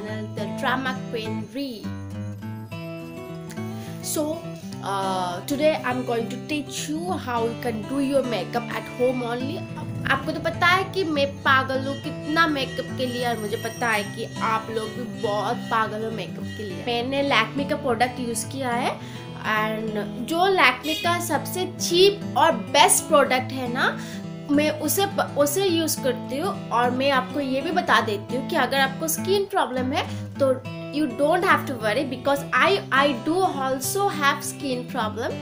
channel, the Drama Queen Ree. So today I'm going to teach you how you can do your makeup at home only. आपको तो पता है कि मैं पागल हूँ कितना मेकअप के लिए, और मुझे पता है कि आप लोग भी बहुत पागल हो मेकअप के लिए। मैंने लैक्मे का प्रोडक्ट यूज़ किया है, एंड जो लैक्मे का सबसे चीप और बेस्ट प्रोडक्ट है ना, मैं उसे यूज़ करती हूँ। और मैं आपको ये भी बता देती हूँ कि अगर आपको स्किन प्रॉब्लम है तो you don't have to worry, because I do also have skin problem,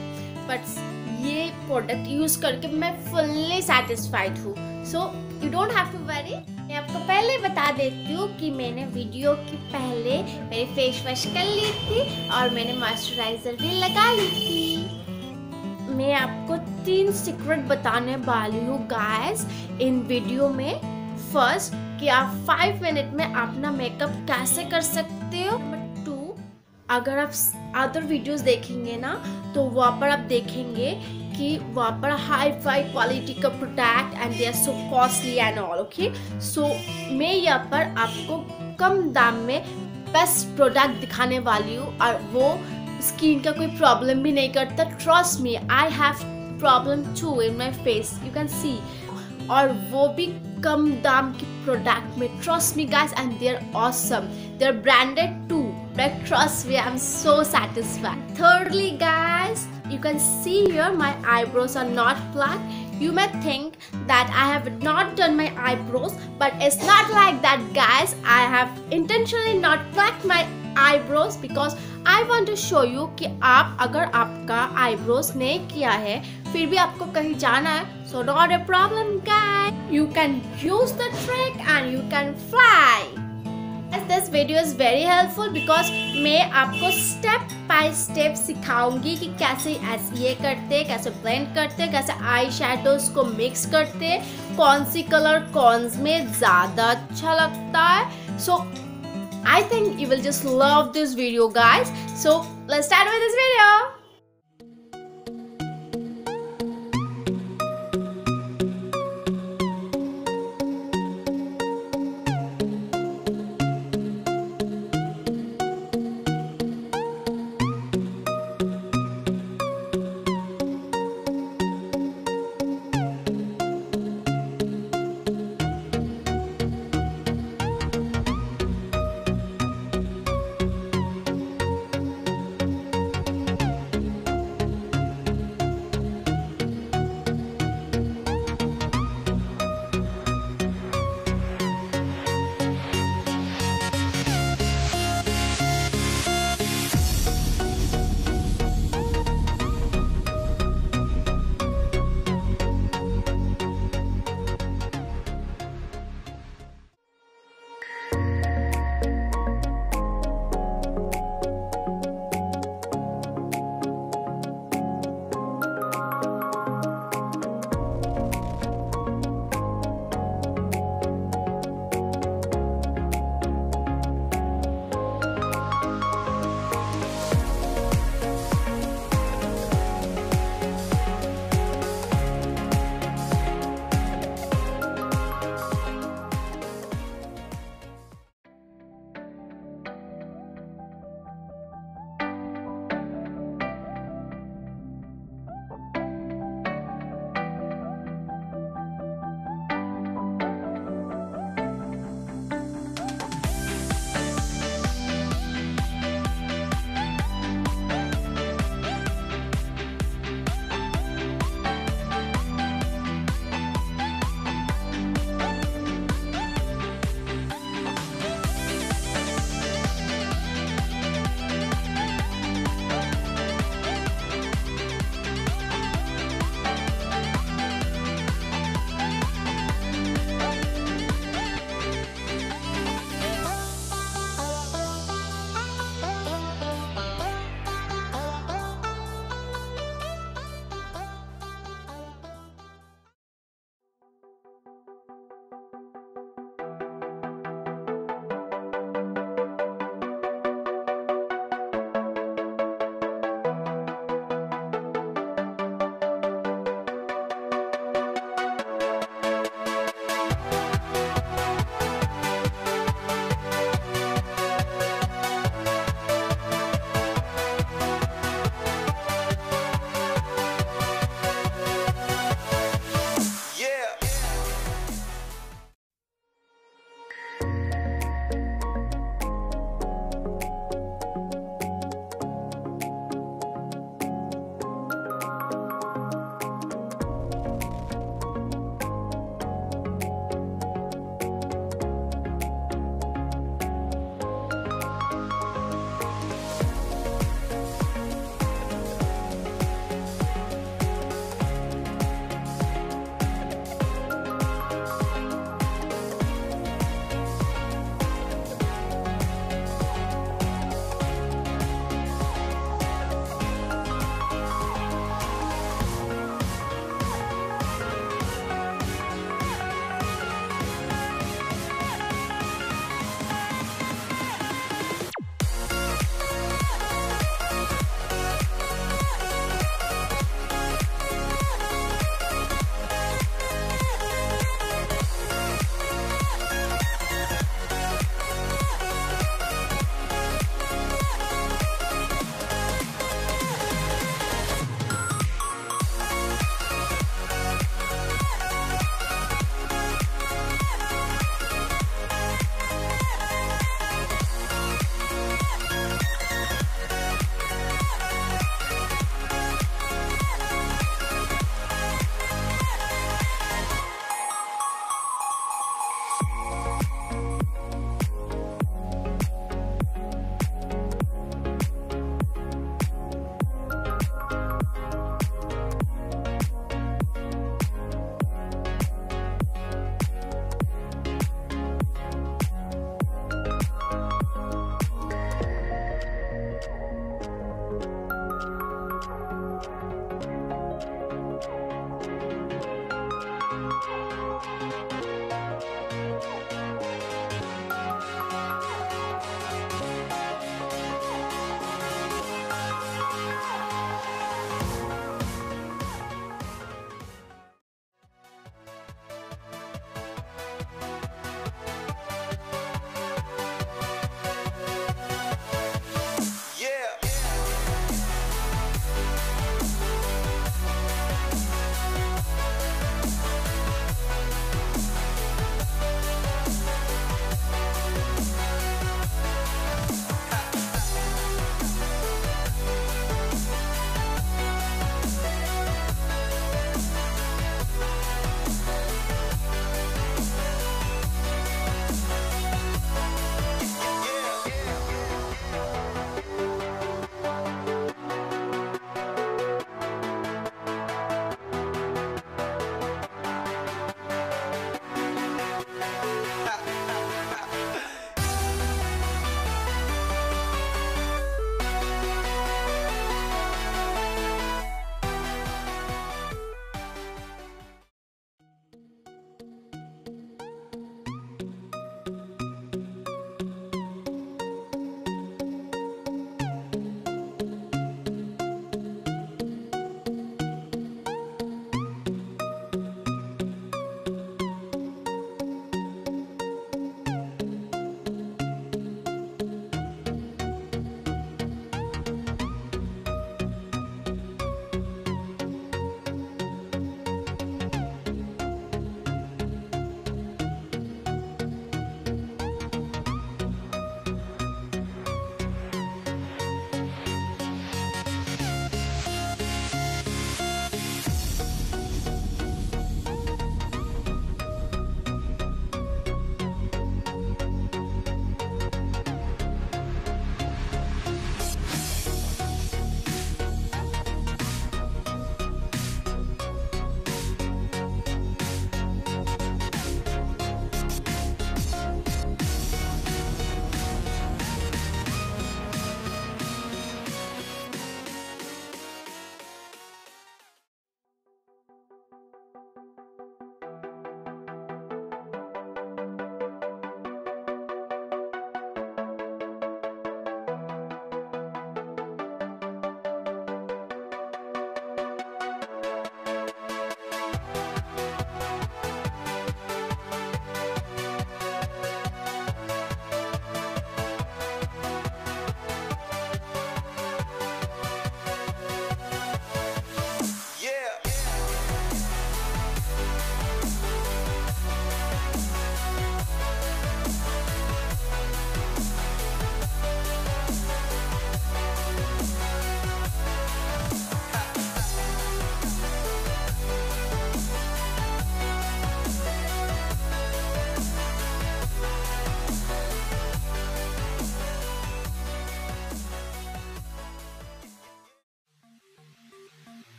but ये प्रोडक्ट यूज करके मैं फुल्ली सेटिस्फाइड हूँ। So you don't have to worry. मैं आपको पहले बता देती हूँ कि मैंने वीडियो के पहले मेरी फेस वॉश कर ली थी और मैंने मॉइस्चराइजर भी लगा ली थी। मैं आपको 3 सीक्रेट बताने वाली हूँ गाइस इन वीडियो में। फर्स्ट, कि आप 5 मिनट में अपना मेकअप कैसे कर सकते हो। नंबर 2, अगर आप अदर वीडियोस देखेंगे ना तो वहाँ पर आप देखेंगे कि वहाँ पर हाई फाई क्वालिटी का product and they are so costly and all. Okay, so मैं यहाँ पर आपको कम दाम में बेस्ट प्रोडक्ट दिखाने वाली हूँ, और वो स्किन का कोई प्रॉब्लम भी नहीं करता। Trust me, I have problem too in my face, you can see, और वो भी कम दाम की प्रोडक्ट में। Trust me guys, and they are awesome, they are branded too, but trust me, I'm so satisfied. Thirdly guys, you can see here my eyebrows are not plucked. You may think that I have not done my eyebrows, but it's not like that guys. I have intentionally not plucked my eyebrows because I want to show you कि आप अगर आपका eyebrows नहीं किया है फिर भी आपको कहीं जाना है, so not a problem guys. You can use the trick and you can fly. This video is very helpful because मैं आपको स्टेप बाय स्टेप सिखाऊंगी कि कैसे ये करते, कैसे ब्लेंड करते, कैसे आई शैडोज को मिक्स करते, कौन सी कलर कौन में ज़्यादा अच्छा लगता है। So I think you will just love this video guys. So let's start with this video.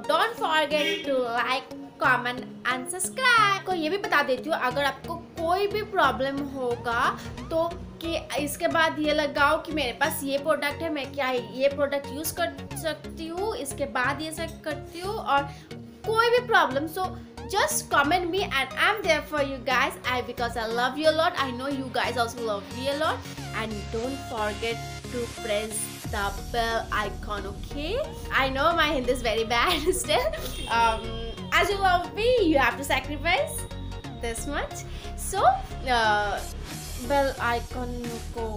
Don't forget to like, comment and subscribe. को ये भी बता देती हूँ, अगर आपको कोई भी प्रॉब्लम होगा तो कि इसके बाद ये लगाओ कि मेरे पास ये प्रोडक्ट है, मैं क्या ये प्रोडक्ट यूज कर सकती हूँ, इसके बाद ये सब करती हूँ, और कोई भी प्रॉब्लम, सो just comment me and I'm there for you guys. Because I love you a lot. I know you guys also love me a lot. And don't forget to press the bell icon, okay? I know my Hindi is very bad still. As you love me, you have to sacrifice this much. So bell icon को